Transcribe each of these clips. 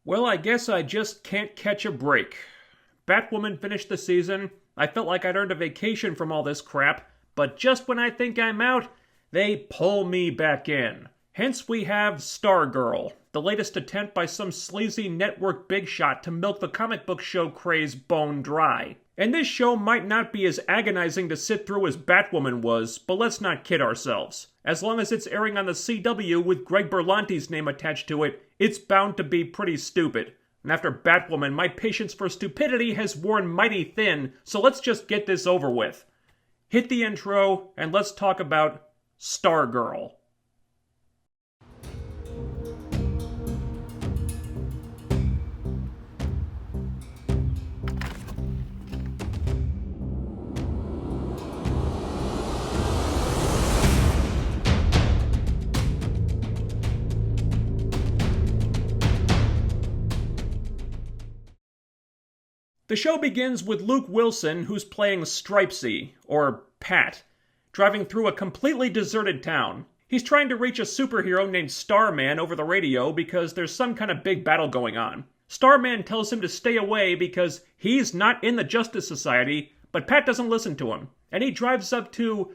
Well, I guess I just can't catch a break. Batwoman finished the season. I felt like I'd earned a vacation from all this crap, but just when I think I'm out, they pull me back in. Hence we have Stargirl, the latest attempt by some sleazy network big shot to milk the comic book show craze bone dry. And this show might not be as agonizing to sit through as Batwoman was, but let's not kid ourselves. As long as it's airing on the CW with Greg Berlanti's name attached to it, it's bound to be pretty stupid. And after Batwoman, my patience for stupidity has worn mighty thin, so let's just get this over with. Hit the intro, and let's talk about Stargirl. The show begins with Luke Wilson, who's playing Stripesy, or Pat, driving through a completely deserted town. He's trying to reach a superhero named Starman over the radio because there's some kind of big battle going on. Starman tells him to stay away because he's not in the Justice Society, but Pat doesn't listen to him, and he drives up to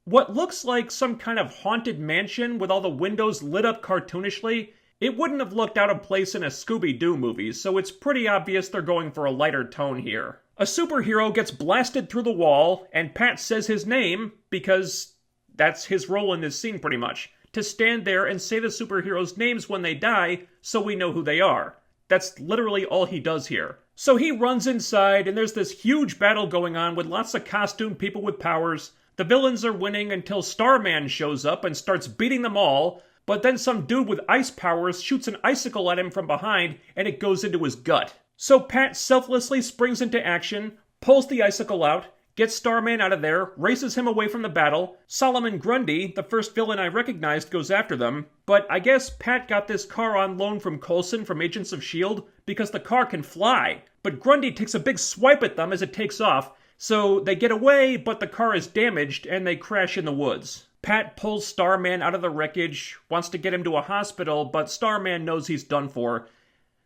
what looks like some kind of haunted mansion with all the windows lit up cartoonishly. It wouldn't have looked out of place in a Scooby-Doo movie, so it's pretty obvious they're going for a lighter tone here. A superhero gets blasted through the wall, and Pat says his name, because that's his role in this scene pretty much. To stand there and say the superheroes' names when they die, so we know who they are. That's literally all he does here. So he runs inside, and there's this huge battle going on with lots of costumed people with powers. The villains are winning until Starman shows up and starts beating them all, but then some dude with ice powers shoots an icicle at him from behind, and it goes into his gut. So Pat selflessly springs into action, pulls the icicle out, gets Starman out of there, races him away from the battle. Solomon Grundy, the first villain I recognized, goes after them, but I guess Pat got this car on loan from Coulson from Agents of S.H.I.E.L.D. because the car can fly. But Grundy takes a big swipe at them as it takes off, so they get away, but the car is damaged, and they crash in the woods. Pat pulls Starman out of the wreckage, wants to get him to a hospital, but Starman knows he's done for.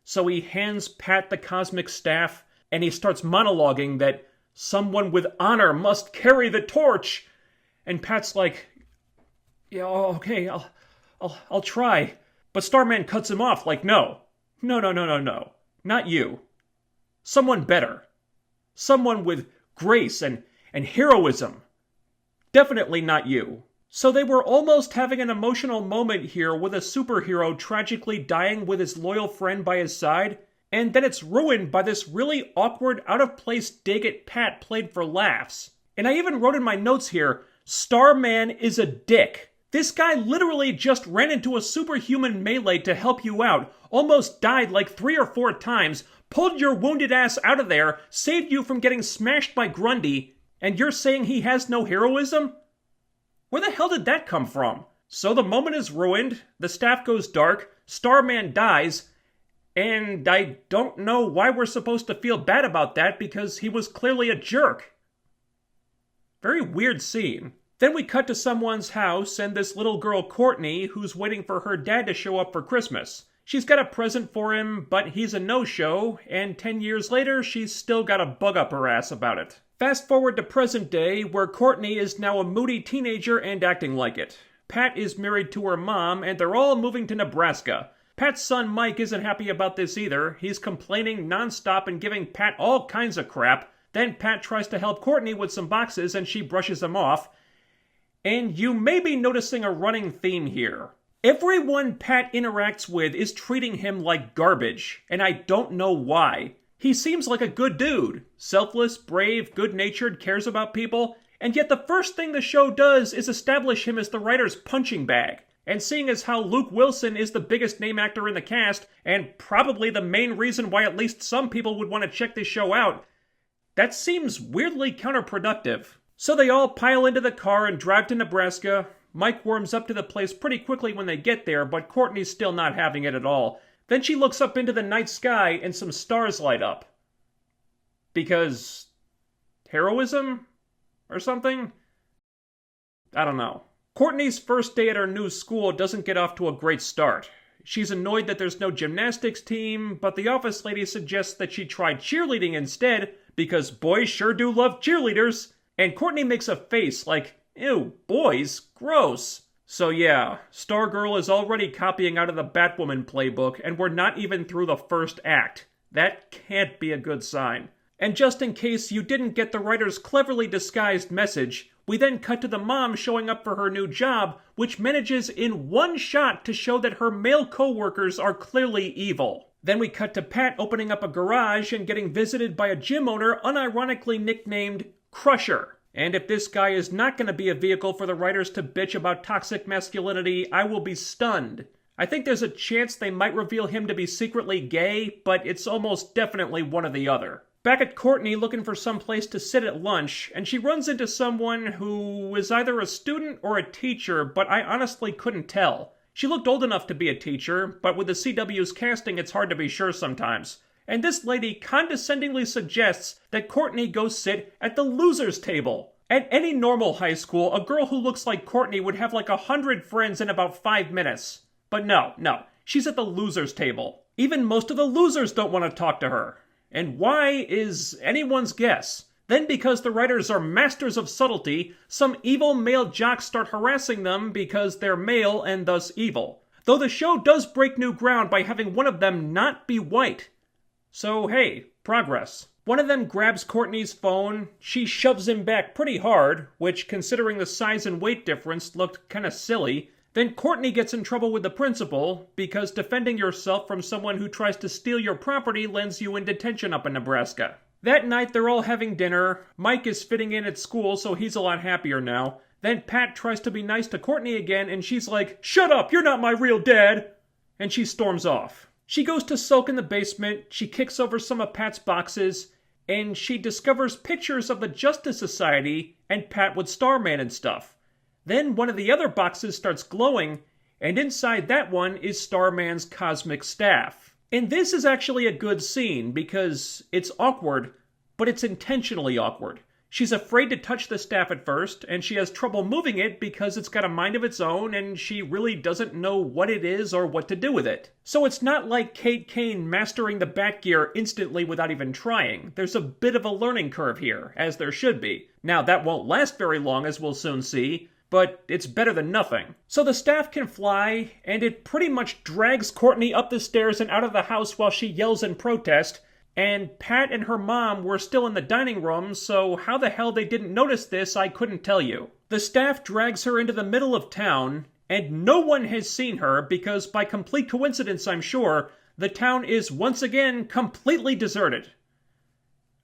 So he hands Pat the cosmic staff, and he starts monologuing that someone with honor must carry the torch. And Pat's like, yeah, okay, I'll try. But Starman cuts him off like, no, not you. Someone better. Someone with grace and heroism. Definitely not you. So they were almost having an emotional moment here with a superhero tragically dying with his loyal friend by his side, and then it's ruined by this really awkward, out-of-place dig at Pat played for laughs. And I even wrote in my notes here, Starman is a dick. This guy literally just ran into a superhuman melee to help you out, almost died like 3 or 4 times, pulled your wounded ass out of there, saved you from getting smashed by Grundy, and you're saying he has no heroism? Where the hell did that come from? So the moment is ruined, the staff goes dark, Starman dies, and I don't know why we're supposed to feel bad about that because he was clearly a jerk. Very weird scene. Then we cut to someone's house and this little girl Courtney who's waiting for her dad to show up for Christmas. She's got a present for him, but he's a no-show, and 10 years later she's still got a bug up her ass about it. Fast forward to present day, where Courtney is now a moody teenager and acting like it. Pat is married to her mom, and they're all moving to Nebraska. Pat's son Mike isn't happy about this either. He's complaining nonstop and giving Pat all kinds of crap. Then Pat tries to help Courtney with some boxes, and she brushes him off. And you may be noticing a running theme here. Everyone Pat interacts with is treating him like garbage, and I don't know why. He seems like a good dude. Selfless, brave, good-natured, cares about people. And yet the first thing the show does is establish him as the writer's punching bag. And seeing as how Luke Wilson is the biggest name actor in the cast, and probably the main reason why at least some people would want to check this show out, that seems weirdly counterproductive. So they all pile into the car and drive to Nebraska. Mike warms up to the place pretty quickly when they get there, but Courtney's still not having it at all. Then she looks up into the night sky and some stars light up. Because heroism? Or something? I don't know. Courtney's first day at her new school doesn't get off to a great start. She's annoyed that there's no gymnastics team, but the office lady suggests that she try cheerleading instead, because boys sure do love cheerleaders. And Courtney makes a face like, ew, boys, gross. So yeah, Stargirl is already copying out of the Batwoman playbook, and we're not even through the first act. That can't be a good sign. And just in case you didn't get the writer's cleverly disguised message, we then cut to the mom showing up for her new job, which manages in one shot to show that her male co-workers are clearly evil. Then we cut to Pat opening up a garage and getting visited by a gym owner unironically nicknamed Crusher. And if this guy is not going to be a vehicle for the writers to bitch about toxic masculinity, I will be stunned. I think there's a chance they might reveal him to be secretly gay, but it's almost definitely one or the other. Back at Courtney looking for some place to sit at lunch, and she runs into someone who is either a student or a teacher, but I honestly couldn't tell. She looked old enough to be a teacher, but with the CW's casting it's hard to be sure sometimes. And this lady condescendingly suggests that Courtney go sit at the loser's table. At any normal high school, a girl who looks like Courtney would have like 100 friends in about 5 minutes. But no, she's at the loser's table. Even most of the losers don't want to talk to her. And why is anyone's guess. Then because the writers are masters of subtlety, some evil male jocks start harassing them because they're male and thus evil. Though the show does break new ground by having one of them not be white. So hey, progress. One of them grabs Courtney's phone, she shoves him back pretty hard, which considering the size and weight difference looked kinda silly. Then Courtney gets in trouble with the principal, because defending yourself from someone who tries to steal your property lands you in detention up in Nebraska. That night they're all having dinner, Mike is fitting in at school so he's a lot happier now. Then Pat tries to be nice to Courtney again and she's like, "Shut up, you're not my real dad!" And she storms off. She goes to sulk in the basement, she kicks over some of Pat's boxes, and she discovers pictures of the Justice Society and Pat with Starman and stuff. Then one of the other boxes starts glowing, and inside that one is Starman's cosmic staff. And this is actually a good scene, because it's awkward, but it's intentionally awkward. She's afraid to touch the staff at first, and she has trouble moving it because it's got a mind of its own, and she really doesn't know what it is or what to do with it. So it's not like Kate Kane mastering the Batgear instantly without even trying. There's a bit of a learning curve here, as there should be. Now, that won't last very long, as we'll soon see, but it's better than nothing. So the staff can fly, and it pretty much drags Courtney up the stairs and out of the house while she yells in protest, and Pat and her mom were still in the dining room, so how the hell they didn't notice this, I couldn't tell you. The staff drags her into the middle of town, and no one has seen her because, by complete coincidence I'm sure, the town is once again completely deserted.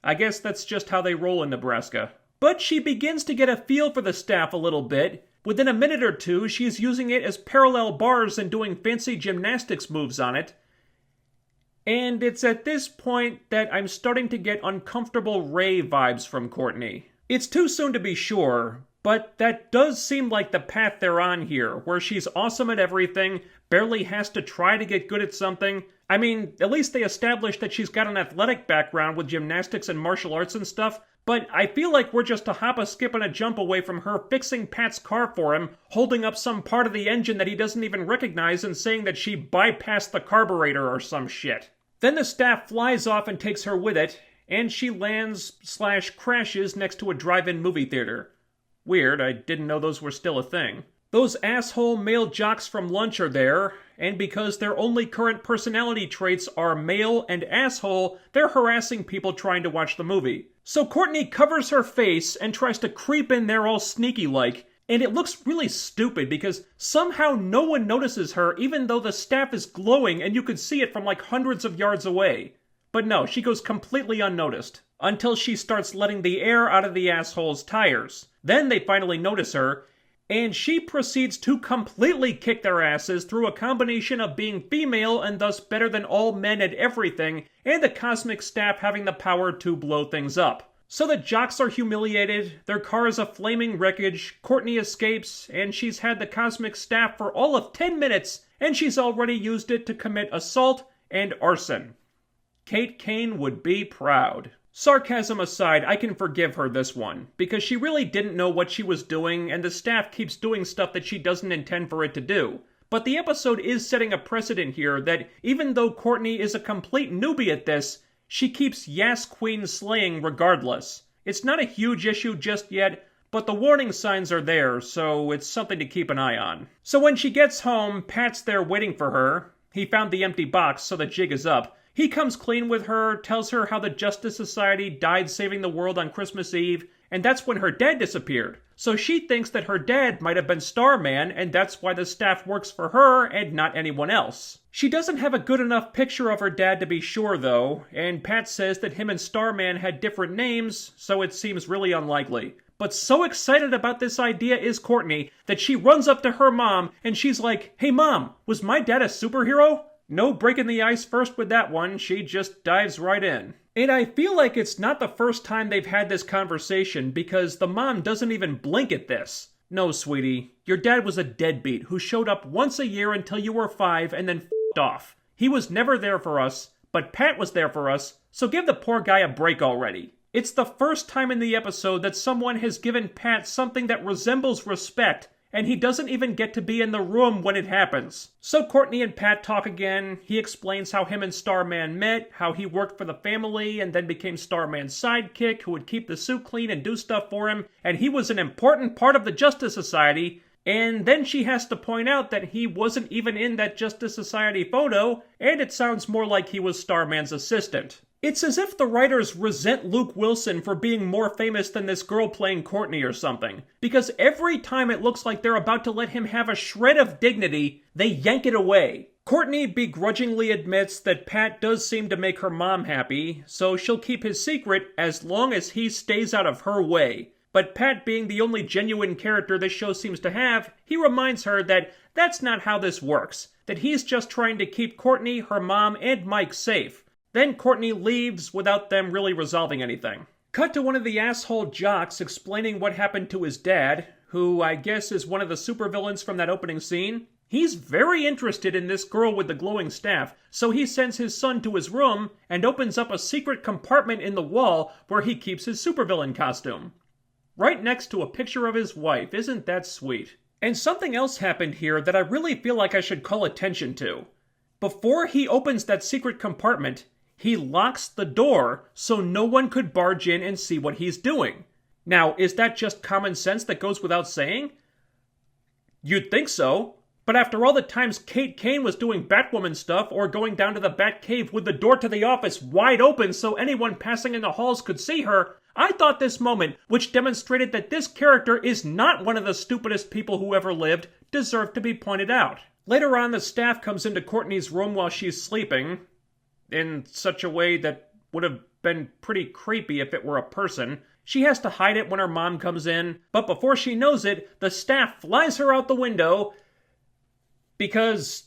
I guess that's just how they roll in Nebraska. But she begins to get a feel for the staff a little bit. Within a minute or two, she's using it as parallel bars and doing fancy gymnastics moves on it. And it's at this point that I'm starting to get uncomfortable Ray vibes from Courtney. It's too soon to be sure, but that does seem like the path they're on here, where she's awesome at everything, barely has to try to get good at something. I mean, at least they established that she's got an athletic background with gymnastics and martial arts and stuff, but I feel like we're just a hop, a skip, and a jump away from her fixing Pat's car for him, holding up some part of the engine that he doesn't even recognize and saying that she bypassed the carburetor or some shit. Then the staff flies off and takes her with it, and she lands/crashes next to a drive-in movie theater. Weird, I didn't know those were still a thing. Those asshole male jocks from lunch are there, and because their only current personality traits are male and asshole, they're harassing people trying to watch the movie. So Courtney covers her face and tries to creep in there all sneaky-like, and it looks really stupid because somehow no one notices her even though the staff is glowing and you could see it from like hundreds of yards away. But no, she goes completely unnoticed. Until she starts letting the air out of the asshole's tires. Then they finally notice her, and she proceeds to completely kick their asses through a combination of being female and thus better than all men at everything, and the cosmic staff having the power to blow things up. So the jocks are humiliated, their car is a flaming wreckage, Courtney escapes, and she's had the cosmic staff for all of 10 minutes, and she's already used it to commit assault and arson. Kate Kane would be proud. Sarcasm aside, I can forgive her this one, because she really didn't know what she was doing, and the staff keeps doing stuff that she doesn't intend for it to do. But the episode is setting a precedent here that even though Courtney is a complete newbie at this, she keeps Yas Queen slaying regardless. It's not a huge issue just yet, but the warning signs are there, so it's something to keep an eye on. So when she gets home, Pat's there waiting for her. He found the empty box, so the jig is up. He comes clean with her, tells her how the Justice Society died saving the world on Christmas Eve, and that's when her dad disappeared. So she thinks that her dad might have been Starman, and that's why the staff works for her and not anyone else. She doesn't have a good enough picture of her dad to be sure, though, and Pat says that him and Starman had different names, so it seems really unlikely. But so excited about this idea is Courtney that she runs up to her mom and she's like, "Hey mom, was my dad a superhero?" No breaking the ice first with that one, she just dives right in. And I feel like it's not the first time they've had this conversation because the mom doesn't even blink at this. "No, sweetie, your dad was a deadbeat who showed up once a year until you were 5 and then f***ed off. He was never there for us, but Pat was there for us, so give the poor guy a break already." It's the first time in the episode that someone has given Pat something that resembles respect, and he doesn't even get to be in the room when it happens. So Courtney and Pat talk again. He explains how him and Starman met, how he worked for the family and then became Starman's sidekick who would keep the suit clean and do stuff for him, and he was an important part of the Justice Society. And then she has to point out that he wasn't even in that Justice Society photo, and it sounds more like he was Starman's assistant. It's as if the writers resent Luke Wilson for being more famous than this girl playing Courtney or something. Because every time it looks like they're about to let him have a shred of dignity, they yank it away. Courtney begrudgingly admits that Pat does seem to make her mom happy, so she'll keep his secret as long as he stays out of her way. But Pat, being the only genuine character this show seems to have, he reminds her that that's not how this works. That he's just trying to keep Courtney, her mom, and Mike safe. Then Courtney leaves without them really resolving anything. Cut to one of the asshole jocks explaining what happened to his dad, who I guess is one of the supervillains from that opening scene. He's very interested in this girl with the glowing staff, so he sends his son to his room and opens up a secret compartment in the wall where he keeps his supervillain costume. Right next to a picture of his wife. Isn't that sweet? And something else happened here that I really feel like I should call attention to. Before he opens that secret compartment, he locks the door so no one could barge in and see what he's doing. Now, is that just common sense that goes without saying? You'd think so. But after all the times Kate Kane was doing Batwoman stuff or going down to the Batcave with the door to the office wide open so anyone passing in the halls could see her, I thought this moment, which demonstrated that this character is not one of the stupidest people who ever lived, deserved to be pointed out. Later on, the staff comes into Courtney's room while she's sleeping, in such a way that would have been pretty creepy if it were a person. She has to hide it when her mom comes in, but before she knows it, the staff flies her out the window because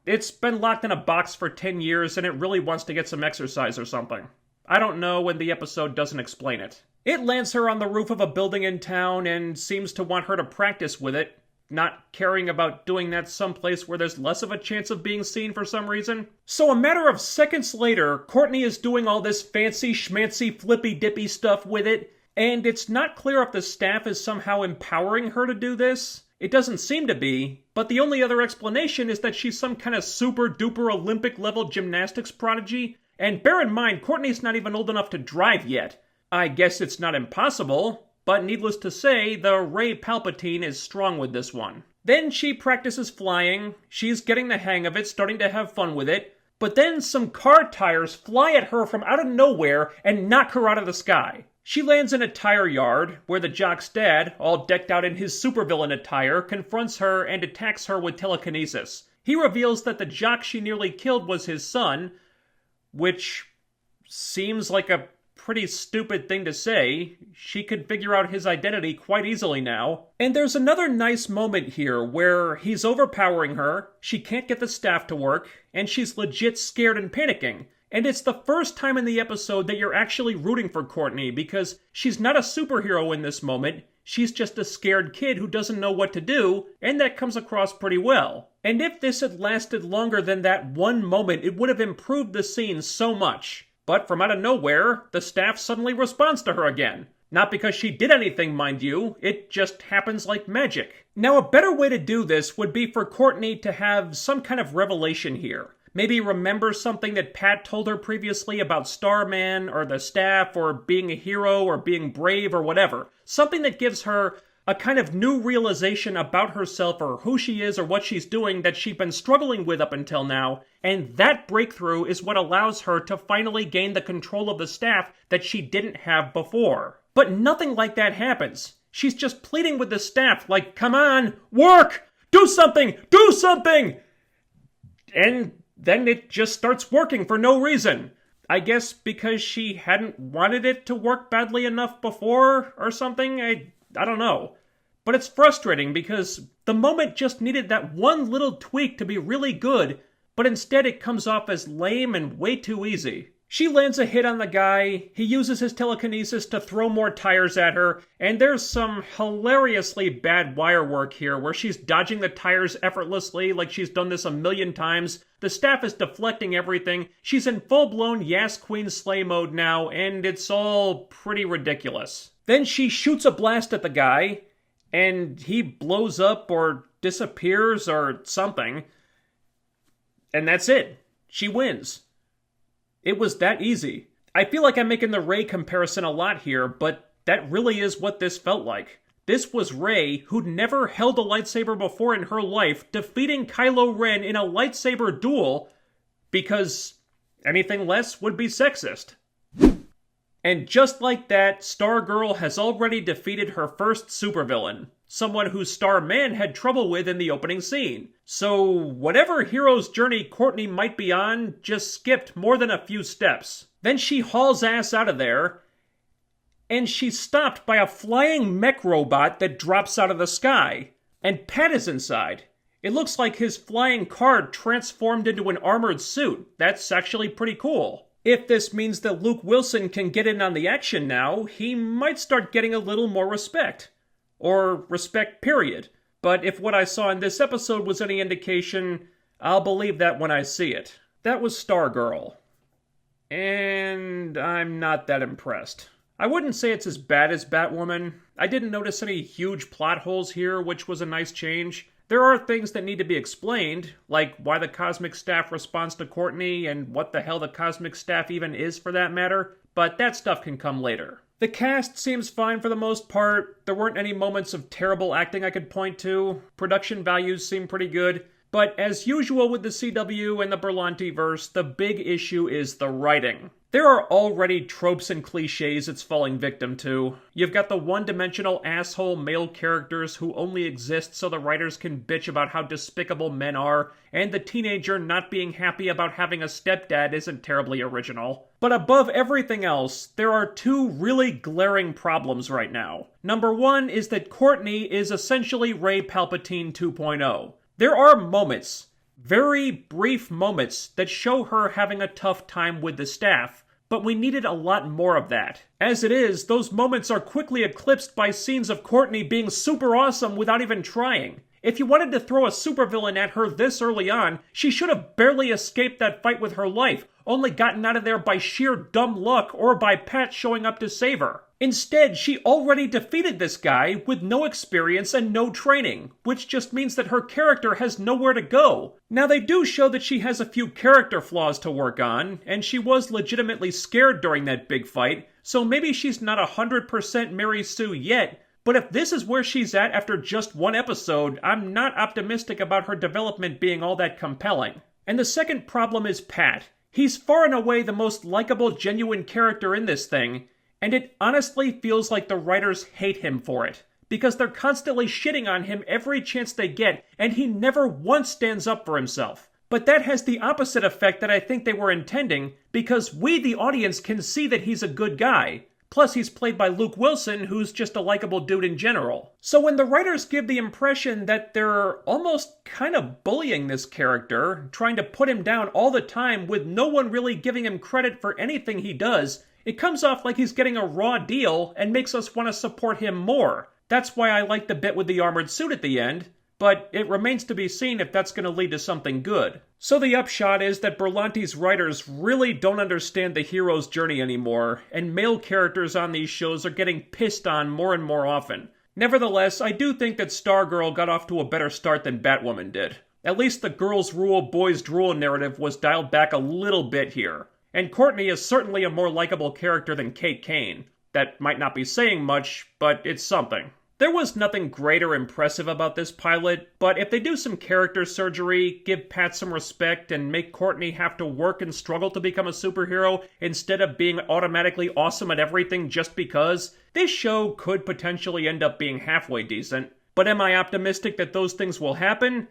it's been locked in a box for 10 years and it really wants to get some exercise or something. I don't know, and the episode doesn't explain it. It lands her on the roof of a building in town and seems to want her to practice with it, not caring about doing that someplace where there's less of a chance of being seen for some reason. So a matter of seconds later, Courtney is doing all this fancy schmancy flippy dippy stuff with it, and it's not clear if the staff is somehow empowering her to do this. It doesn't seem to be, but the only other explanation is that she's some kind of super duper Olympic level gymnastics prodigy. And bear in mind, Courtney's not even old enough to drive yet. I guess it's not impossible, but needless to say, the Ray Palpatine is strong with this one. Then she practices flying, she's getting the hang of it, starting to have fun with it, but then some car tires fly at her from out of nowhere and knock her out of the sky. She lands in a tire yard, where the jock's dad, all decked out in his supervillain attire, confronts her and attacks her with telekinesis. He reveals that the jock she nearly killed was his son, which seems like a pretty stupid thing to say. She could figure out his identity quite easily now. And there's another nice moment here where he's overpowering her, she can't get the staff to work, and she's legit scared and panicking. And it's the first time in the episode that you're actually rooting for Courtney because she's not a superhero in this moment. She's just a scared kid who doesn't know what to do, and that comes across pretty well. And if this had lasted longer than that one moment, it would have improved the scene so much. But from out of nowhere, the staff suddenly responds to her again. Not because she did anything, mind you, it just happens like magic. Now, a better way to do this would be for Courtney to have some kind of revelation here. Maybe remember something that Pat told her previously about Starman, or the staff, or being a hero, or being brave, or whatever. Something that gives her a kind of new realization about herself, or who she is, or what she's doing that she's been struggling with up until now, and that breakthrough is what allows her to finally gain the control of the staff that she didn't have before. But nothing like that happens. She's just pleading with the staff like, come on, work! Do something! Do something! And then it just starts working for no reason. I guess because she hadn't wanted it to work badly enough before or something? I don't know. But it's frustrating because the moment just needed that one little tweak to be really good, but instead it comes off as lame and way too easy. She lands a hit on the guy, he uses his telekinesis to throw more tires at her, and there's some hilariously bad wire work here where she's dodging the tires effortlessly like she's done this a million times. The staff is deflecting everything, she's in full-blown Yas Queen Slay mode now, and it's all pretty ridiculous. Then she shoots a blast at the guy, and he blows up or disappears or something, and that's it. She wins. It was that easy. I feel like I'm making the Rey comparison a lot here, but that really is what this felt like. This was Rey, who'd never held a lightsaber before in her life, defeating Kylo Ren in a lightsaber duel because anything less would be sexist. And just like that, Stargirl has already defeated her first supervillain, someone who Starman had trouble with in the opening scene. So whatever hero's journey Courtney might be on just skipped more than a few steps. Then she hauls ass out of there, and she's stopped by a flying mech robot that drops out of the sky. And Pat is inside. It looks like his flying car transformed into an armored suit. That's actually pretty cool. If this means that Luke Wilson can get in on the action now, he might start getting a little more respect. Or respect, period. But if what I saw in this episode was any indication, I'll believe that when I see it. That was Stargirl. And I'm not that impressed. I wouldn't say it's as bad as Batwoman. I didn't notice any huge plot holes here, which was a nice change. There are things that need to be explained, like why the Cosmic Staff responds to Courtney and what the hell the Cosmic Staff even is for that matter, but that stuff can come later. The cast seems fine for the most part. There weren't any moments of terrible acting I could point to. Production values seem pretty good. But as usual with the CW and the Berlanti-verse, the big issue is the writing. There are already tropes and cliches it's falling victim to. You've got the one-dimensional asshole male characters who only exist so the writers can bitch about how despicable men are, and the teenager not being happy about having a stepdad isn't terribly original. But above everything else, there are two really glaring problems right now. Number one is that Courtney is essentially Rey Palpatine 2.0. There are moments, very brief moments, that show her having a tough time with the staff, but we needed a lot more of that. As it is, those moments are quickly eclipsed by scenes of Courtney being super awesome without even trying. If you wanted to throw a supervillain at her this early on, she should have barely escaped that fight with her life, only gotten out of there by sheer dumb luck or by Pat showing up to save her. Instead, she already defeated this guy with no experience and no training, which just means that her character has nowhere to go. Now, they do show that she has a few character flaws to work on, and she was legitimately scared during that big fight, so maybe she's not 100% Mary Sue yet, but if this is where she's at after just one episode, I'm not optimistic about her development being all that compelling. And the second problem is Pat. He's far and away the most likable, genuine character in this thing, and it honestly feels like the writers hate him for it, because they're constantly shitting on him every chance they get, and he never once stands up for himself. But that has the opposite effect that I think they were intending, because we, the audience, can see that he's a good guy. Plus, he's played by Luke Wilson, who's just a likable dude in general. So when the writers give the impression that they're almost kind of bullying this character, trying to put him down all the time with no one really giving him credit for anything he does, it comes off like he's getting a raw deal and makes us want to support him more. That's why I like the bit with the armored suit at the end, but it remains to be seen if that's going to lead to something good. So the upshot is that Berlanti's writers really don't understand the hero's journey anymore, and male characters on these shows are getting pissed on more and more often. Nevertheless, I do think that Stargirl got off to a better start than Batwoman did. At least the girls rule, boys drool narrative was dialed back a little bit here. And Courtney is certainly a more likable character than Kate Kane. That might not be saying much, but it's something. There was nothing great or impressive about this pilot, but if they do some character surgery, give Pat some respect, and make Courtney have to work and struggle to become a superhero instead of being automatically awesome at everything just because, this show could potentially end up being halfway decent. But am I optimistic that those things will happen?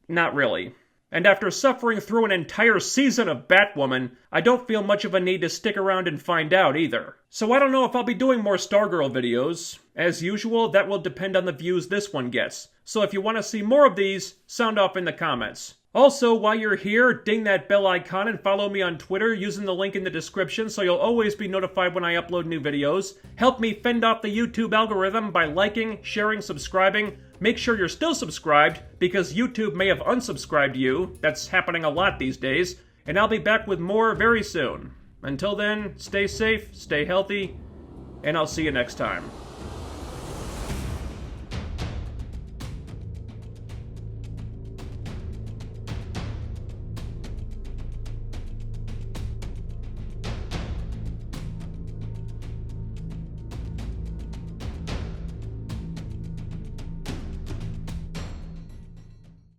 Not really. And after suffering through an entire season of Batwoman, I don't feel much of a need to stick around and find out either. So I don't know if I'll be doing more Stargirl videos. As usual, that will depend on the views this one gets. So if you want to see more of these, sound off in the comments. Also, while you're here, ding that bell icon and follow me on Twitter using the link in the description so you'll always be notified when I upload new videos. Help me fend off the YouTube algorithm by liking, sharing, subscribing. Make sure you're still subscribed, because YouTube may have unsubscribed you. That's happening a lot these days. And I'll be back with more very soon. Until then, stay safe, stay healthy, and I'll see you next time.